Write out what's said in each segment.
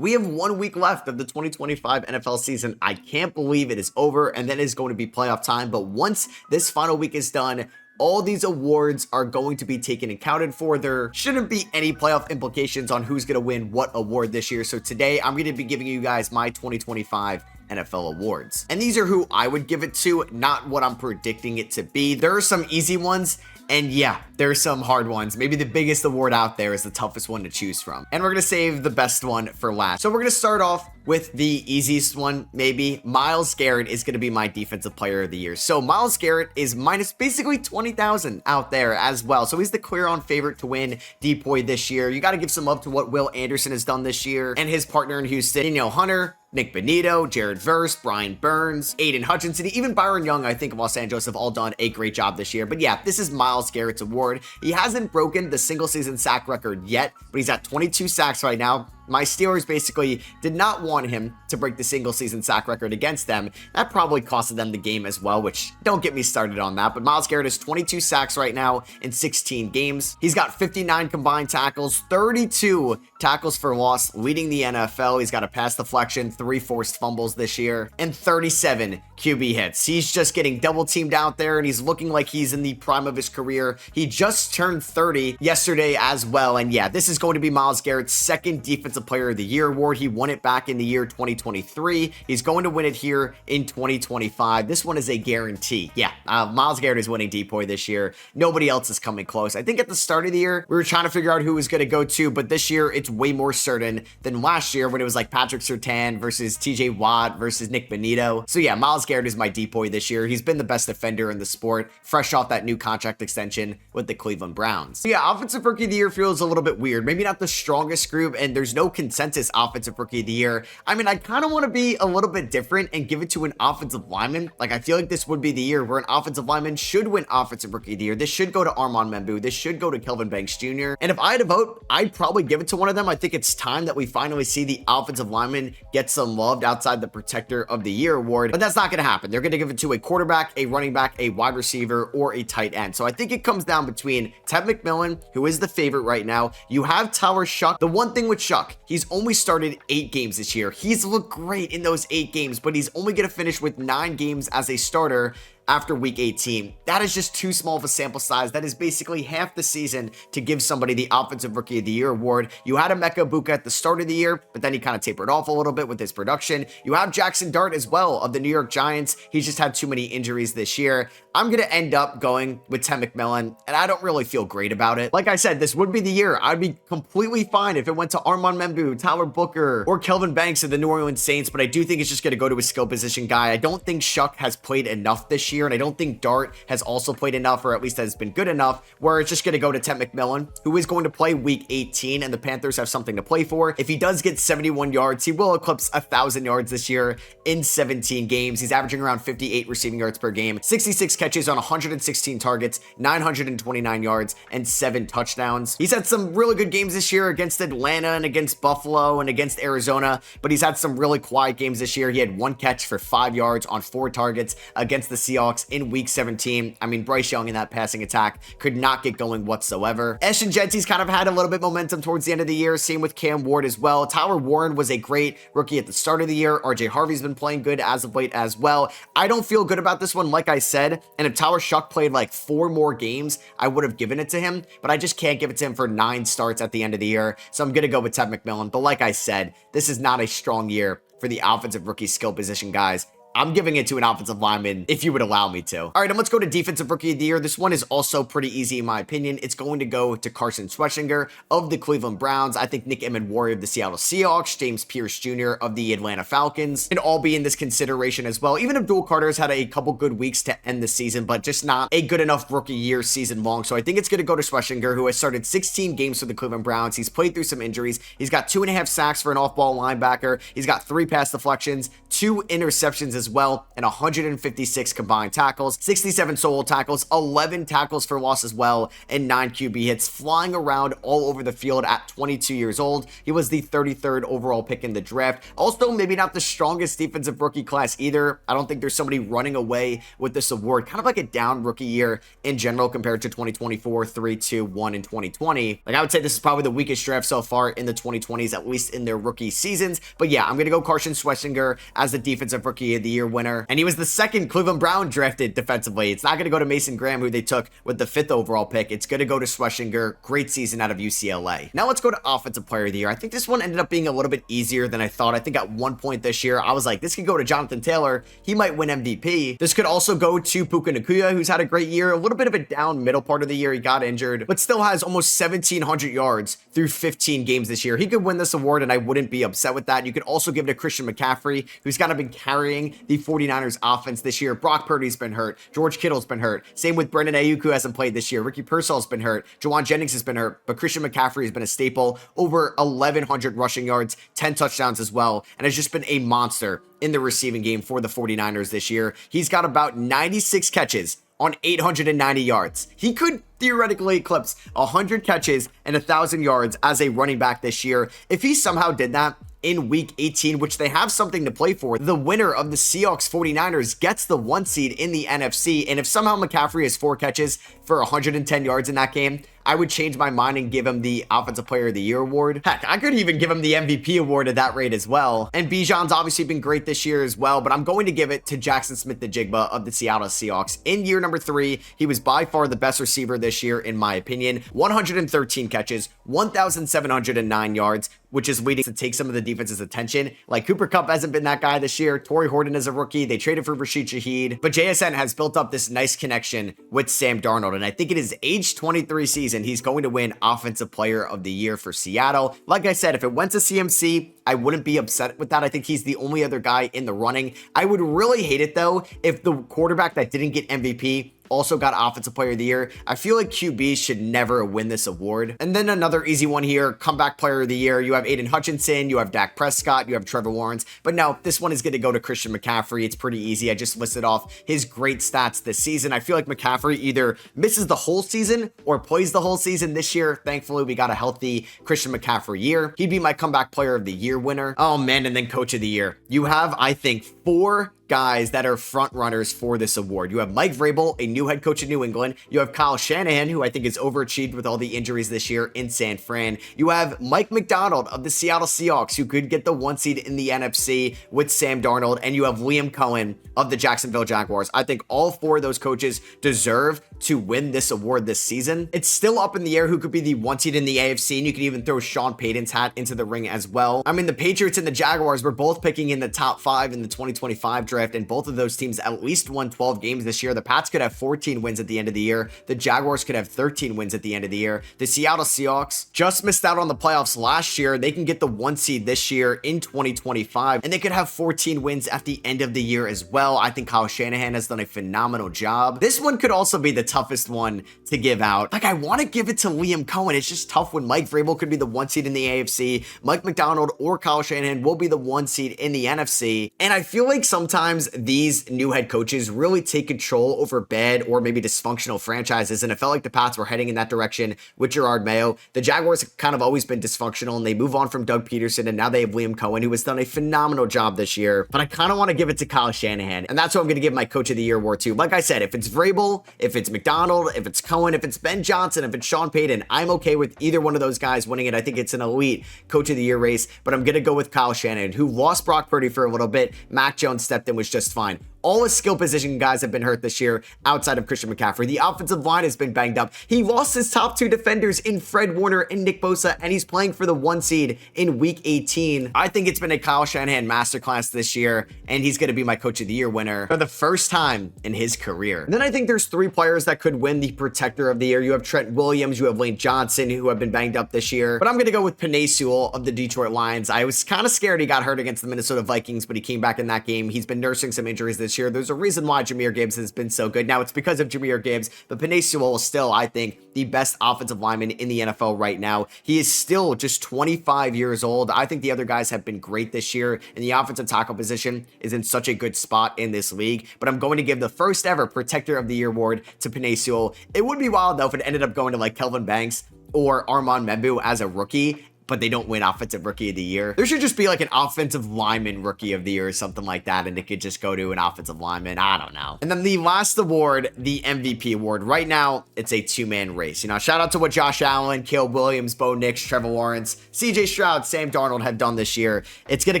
We have 1 week left of the 2025 NFL season. I can't believe it is over, and then it's going to be playoff time. But once this final week is done, all these awards are going to be taken and counted for. There shouldn't be any playoff implications on who's going to win what award this year. So today, I'm going to be giving you guys my 2025 NFL awards. And these are who I would give it to, not what I'm predicting it to be. There are some easy ones, and yeah, there are some hard ones. Maybe the biggest award out there is the toughest one to choose from. And we're going to save the best one for last. So we're going to start off with the easiest one, maybe. Myles Garrett is going to be my defensive player of the year. So Myles Garrett is minus basically 20,000 out there as well. So he's the clear on favorite to win DPOY this year. You got to give some love to what Will Anderson has done this year and his partner in Houston, Danielle Hunter, Nick Benito, Jared Verse, Brian Burns, Aiden Hutchinson, even Byron Young, I think, of Los Angeles have all done a great job this year. But yeah, this is Myles Garrett's award. He hasn't broken the single season sack record yet, but he's at 22 sacks right now. My Steelers basically did not want him to break the single season sack record against them. That probably costed them the game as well, which don't get me started on that. But Myles Garrett has 22 sacks right now in 16 games. He's got 59 combined tackles, 32 tackles for loss, leading the NFL. He's got a pass deflection, 3 forced fumbles this year, and 37 QB hits. He's just getting double teamed out there, and he's looking like he's in the prime of his career. He just turned 30 yesterday as well. And yeah, this is going to be Myles Garrett's second defensive player of the year award. He won it back in the year 2023. He's going to win it here in 2025. This one is a guarantee. Yeah, Myles Garrett is winning DPOY this year. Nobody else is coming close. I think at the start of the year, we were trying to figure out who was going to go to, but this year it's way more certain than last year when it was like Patrick Surtain versus TJ Watt versus Nick Benito. So yeah, Myles Garrett is my DPOY this year. He's been the best defender in the sport, fresh off that new contract extension with the Cleveland Browns. So yeah, offensive rookie of the year feels a little bit weird. Maybe not the strongest group, and there's no consensus offensive rookie of the year. I mean, I kind of want to be a little bit different and give it to an offensive lineman. Like, I feel like this would be the year where an offensive lineman should win offensive rookie of the year. This should go to Armand Membu. This should go to Kelvin Banks Jr. And if I had to vote, I'd probably give it to one of them. I think it's time that we finally see the offensive lineman get some love outside the protector of the year award, but that's not going to happen. They're going to give it to a quarterback, a running back, a wide receiver, or a tight end. So I think it comes down between Ted McMillan, who is the favorite right now. You have Tyler Shuck. The one thing with Shuck, he's only started 8 games this year. He's looked great in those 8 games, but he's only going to finish with 9 games as a starter after week 18. That is just too small of a sample size. That is basically half the season to give somebody the offensive rookie of the year award. You had Emeka Egbuka at the start of the year, but then he kind of tapered off a little bit with his production. You have Jackson Dart as well of the New York Giants. He's just had too many injuries this year. I'm going to end up going with Ted McMillan, and I don't really feel great about it. Like I said, this would be the year. I'd be completely fine if it went to Armand Membu, Tyler Booker, or Kelvin Banks of the New Orleans Saints, but I do think it's just going to go to a skill position guy. I don't think Shuck has played enough this year, and I don't think Dart has also played enough, or at least has been good enough, where it's just going to go to Ted McMillan, who is going to play week 18, and the Panthers have something to play for. If he does get 71 yards, he will eclipse 1,000 yards this year in 17 games. He's averaging around 58 receiving yards per game, 66 catches on 116 targets, 929 yards, and 7 touchdowns. He's had some really good games this year against Atlanta and against Buffalo and against Arizona, but he's had some really quiet games this year. He had 1 catch for 5 yards on 4 targets against the Seahawks in week 17. I mean, Bryce Young in that passing attack could not get going whatsoever. Ashton Jetsy's kind of had a little bit momentum towards the end of the year. Same with Cam Ward as well. Tyler Warren was a great rookie at the start of the year. RJ Harvey's been playing good as of late as well. I don't feel good about this one, like I said, and if Tyler Shuck played like 4 more games, I would have given it to him, but I just can't give it to him for 9 starts at the end of the year. So I'm going to go with Ted McMillan. But like I said, this is not a strong year for the offensive rookie skill position guys. I'm giving it to an offensive lineman if you would allow me to. All right, and let's go to defensive rookie of the year. This one is also pretty easy in my opinion. It's going to go to Carson Schwarzenegger of the Cleveland Browns. I think Nick Emmanwori of the Seattle Seahawks, James Pierce Jr. of the Atlanta Falcons can all be in this consideration as well. Even Abdul Carter's had a couple good weeks to end the season, but just not a good enough rookie year season long. So I think it's going to go to Schwarzenegger, who has started 16 games for the Cleveland Browns. He's played through some injuries. He's got 2.5 sacks for an off-ball linebacker. He's got 3 pass deflections, 2 interceptions as as well, and 156 combined tackles, 67 solo tackles, 11 tackles for loss as well, and 9 QB hits, flying around all over the field at 22 years old. He was the 33rd overall pick in the draft. Also, maybe not the strongest defensive rookie class either. I don't think there's somebody running away with this award. Kind of like a down rookie year in general compared to 2024, 3, 2, 1, and 2020. Like, I would say this is probably the weakest draft so far in the 2020s, at least in their rookie seasons. But yeah, I'm going to go Carson Schlesinger as the defensive rookie of the year winner. And he was the second Cleveland Brown drafted defensively. It's not going to go to Mason Graham, who they took with the 5th overall pick. It's going to go to Schlesinger. Great season out of UCLA. Now let's go to offensive player of the year. I think this one ended up being a little bit easier than I thought. I think at one point this year, I was like, this could go to Jonathan Taylor. He might win MVP. This could also go to Puka Nacua, who's had a great year. A little bit of a down middle part of the year. He got injured, but still has almost 1,700 yards through 15 games this year. He could win this award, and I wouldn't be upset with that. You could also give it to Christian McCaffrey, who's kind of been carrying the 49ers offense this year. Brock Purdy's been hurt. George Kittle's been hurt. Same with Brendan Ayuk, who hasn't played this year. Ricky Pearsall's been hurt. Jawan Jennings has been hurt, but Christian McCaffrey has been a staple. Over 1,100 rushing yards, 10 touchdowns as well, and has just been a monster in the receiving game for the 49ers this year. He's got about 96 catches on 890 yards. He could theoretically eclipse 100 catches and 1,000 yards as a running back this year. If he somehow did that in week 18, which they have something to play for, the winner of the Seahawks 49ers gets the 1 seed in the NFC. And if somehow McCaffrey has 4 catches for 110 yards in that game, I would change my mind and give him the Offensive Player of the Year award. Heck, I could even give him the MVP award at that rate as well. And Bijan's obviously been great this year as well, but I'm going to give it to Jackson Smith-Njigba of the Seattle Seahawks. In year number 3, he was by far the best receiver this year, in my opinion. 113 catches, 1,709 yards, which is leading to take some of the defense's attention. Like, Cooper Kupp hasn't been that guy this year. Torrey Horton is a rookie. They traded for Rashid Shaheed. But JSN has built up this nice connection with Sam Darnold. And I think in his age 23 season, he's going to win Offensive Player of the Year for Seattle. Like I said, if it went to CMC, I wouldn't be upset with that. I think he's the only other guy in the running. I would really hate it, though, if the quarterback that didn't get MVP also got Offensive Player of the Year. I feel like QBs should never win this award. And then another easy one here, Comeback Player of the Year. You have Aiden Hutchinson, you have Dak Prescott, you have Trevor Lawrence. But no, this one is going to go to Christian McCaffrey. It's pretty easy. I just listed off his great stats this season. I feel like McCaffrey either misses the whole season or plays the whole season this year. Thankfully, we got a healthy Christian McCaffrey year. He'd be my Comeback Player of the Year winner. Oh man, and then Coach of the Year. You have, I think, 4 guys that are front runners for this award. You have Mike Vrabel, a new head coach in New England. You have Kyle Shanahan, who I think is overachieved with all the injuries this year in San Fran. You have Mike McDonald of the Seattle Seahawks, who could get the 1 seed in the NFC with Sam Darnold. And you have Liam Cohen of the Jacksonville Jaguars. I think all 4 of those coaches deserve to win this award this season. It's still up in the air who could be the 1 seed in the AFC, and you can even throw Sean Payton's hat into the ring as well. I mean, the Patriots and the Jaguars were both picking in the top 5 in the 2025 draft, and both of those teams at least won 12 games this year. The Pats could have 14 wins at the end of the year. The Jaguars could have 13 wins at the end of the year. The Seattle Seahawks just missed out on the playoffs last year. They can get the 1 seed this year in 2025, and they could have 14 wins at the end of the year as well. I think Kyle Shanahan has done a phenomenal job. This one could also be the toughest one to give out. Like, I want to give it to Liam Cohen. It's just tough when Mike Vrabel could be the 1 seed in the AFC. Mike McDonald or Kyle Shanahan will be the 1 seed in the NFC. And I feel like sometimes these new head coaches really take control over bad or maybe dysfunctional franchises. And it felt like the Pats were heading in that direction with Gerard Mayo. The Jaguars have kind of always been dysfunctional, and they move on from Doug Peterson, and now they have Liam Cohen, who has done a phenomenal job this year. But I kind of want to give it to Kyle Shanahan, and that's what I'm going to give my Coach of the Year award to. Like I said, if it's Vrabel, if it's McDonald, if it's Cohen, if it's Ben Johnson, if it's Sean Payton, I'm okay with either one of those guys winning it. I think it's an elite Coach of the Year race, but I'm going to go with Kyle Shanahan, who lost Brock Purdy for a little bit. Mac Jones stepped in, was just fine. All his skill position guys have been hurt this year outside of Christian McCaffrey. The offensive line has been banged up. He lost his top 2 defenders in Fred Warner and Nick Bosa, and he's playing for the 1 seed in week 18. I think it's been a Kyle Shanahan masterclass this year, and he's going to be my Coach of the Year winner for the first time in his career. And then I think there's 3 players that could win the Protector of the Year. You have Trent Williams, you have Lane Johnson, who have been banged up this year. But I'm going to go with Penei Sewell of the Detroit Lions. I was kind of scared he got hurt against the Minnesota Vikings, but he came back in that game. He's been nursing some injuries this this year. There's a reason why Jahmyr Gibbs has been so good. Now, it's because of Jahmyr Gibbs, but Penei Sewell is still, I think, the best offensive lineman in the NFL right now. He is still just 25 years old. I think the other guys have been great this year, and the offensive tackle position is in such a good spot in this league. But I'm going to give the first ever Protector of the Year award to Penei Sewell. It would be wild, though, if it ended up going to like Kelvin Banks or Armand Membu as a rookie, but they don't win Offensive Rookie of the Year. There should just be like an Offensive Lineman Rookie of the Year or something like that, and it could just go to an offensive lineman. I don't know. And then the last award, the MVP award. Right now, it's a two-man race. You know, shout out to what Josh Allen, Caleb Williams, Bo Nix, Trevor Lawrence, CJ Stroud, Sam Darnold have done this year. It's going to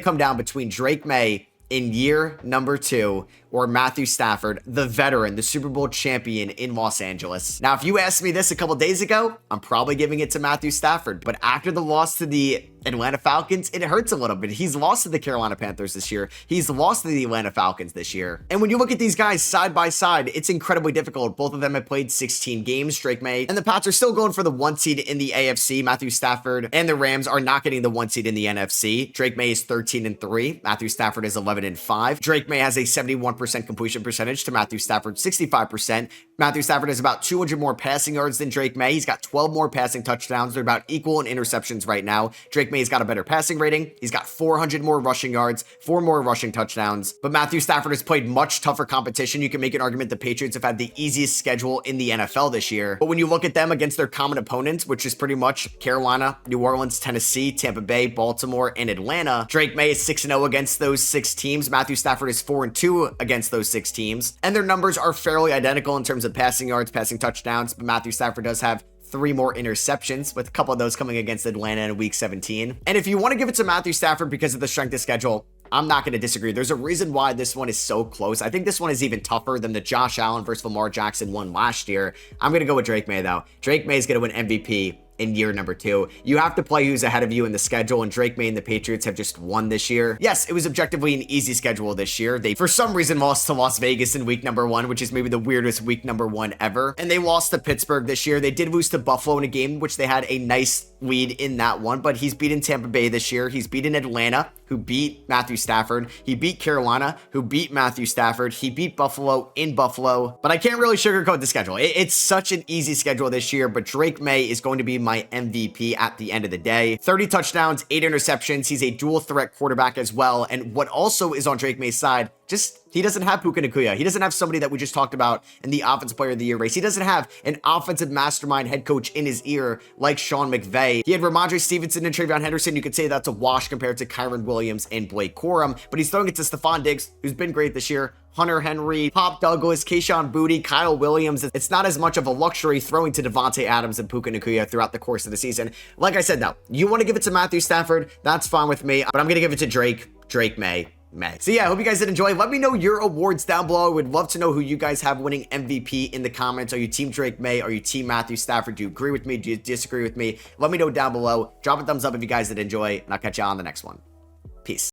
come down between Drake May in year number 2 or Matthew Stafford, the veteran, the Super Bowl champion in Los Angeles. Now, if you asked me this a couple days ago, I'm probably giving it to Matthew Stafford. But after the loss to the Atlanta Falcons, it hurts a little bit. He's lost to the Carolina Panthers this year. He's lost to the Atlanta Falcons this year. And when you look at these guys side by side, it's incredibly difficult. Both of them have played 16 games, Drake May, and the Pats are still going for the 1 seed in the AFC. Matthew Stafford and the Rams are not getting the 1 seed in the NFC. Drake May is 13-3. Matthew Stafford is 11-5. Drake May has a 71% completion percentage to Matthew Stafford's 65%. Matthew Stafford has about 200 more passing yards than Drake May. He's got 12 more passing touchdowns. They're about equal in interceptions right now. Drake May's got a better passing rating. He's got 400 more rushing yards, 4 more rushing touchdowns. But Matthew Stafford has played much tougher competition. You can make an argument the Patriots have had the easiest schedule in the NFL this year. But when you look at them against their common opponents, which is pretty much Carolina, New Orleans, Tennessee, Tampa Bay, Baltimore, and Atlanta, Drake May is 6-0 against those 6 teams. Matthew Stafford is 4-2 against those 6 teams. And their numbers are fairly identical in terms of passing yards, passing touchdowns, but Matthew Stafford does have 3 more interceptions, with a couple of those coming against Atlanta in week 17. And if you want to give it to Matthew Stafford because of the strength of schedule, I'm not going to disagree. There's a reason why this one is so close. I think this one is even tougher than the Josh Allen versus Lamar Jackson one last year. I'm going to go with Drake May, though. Drake May is going to win MVP in year number 2. You have to play who's ahead of you in the schedule, and Drake May and the Patriots have just won this year. Yes, it was objectively an easy schedule this year. They, for some reason, lost to Las Vegas in week number 1, which is maybe the weirdest week number 1 ever. And they lost to Pittsburgh this year. They did lose to Buffalo in a game, which they had a nice lead in that one, but he's beaten Tampa Bay this year. He's beaten Atlanta, who beat Matthew Stafford. He beat Carolina, who beat Matthew Stafford. He beat Buffalo in Buffalo, but I can't really sugarcoat the schedule. It's such an easy schedule this year, but Drake May is going to be my MVP at the end of the day. 30 touchdowns, 8 interceptions. He's a dual threat quarterback as well. And what also is on Drake May's side, he doesn't have Puka Nacua. He doesn't have somebody that we just talked about in the Offensive Player of the Year race. He doesn't have an offensive mastermind head coach in his ear like Sean McVay. He had Ramondre Stevenson and Travion Henderson. You could say that's a wash compared to Kyron Williams and Blake Corum, but he's throwing it to Stephon Diggs, who's been great this year, Hunter Henry, Pop Douglas, Kayshon Boutte, Kyle Williams. It's not as much of a luxury throwing to Devontae Adams and Puka Nacua throughout the course of the season. Like I said, though, you want to give it to Matthew Stafford, that's fine with me, but I'm going to give it to Drake May. So yeah, I hope you guys did enjoy. Let me know your awards down below. I would love to know who you guys have winning MVP in the comments. Are you team Drake May? Are you team Matthew Stafford? Do you agree with me? Do you disagree with me? Let me know down below. Drop a thumbs up if you guys did enjoy, and I'll catch you on the next one. Peace.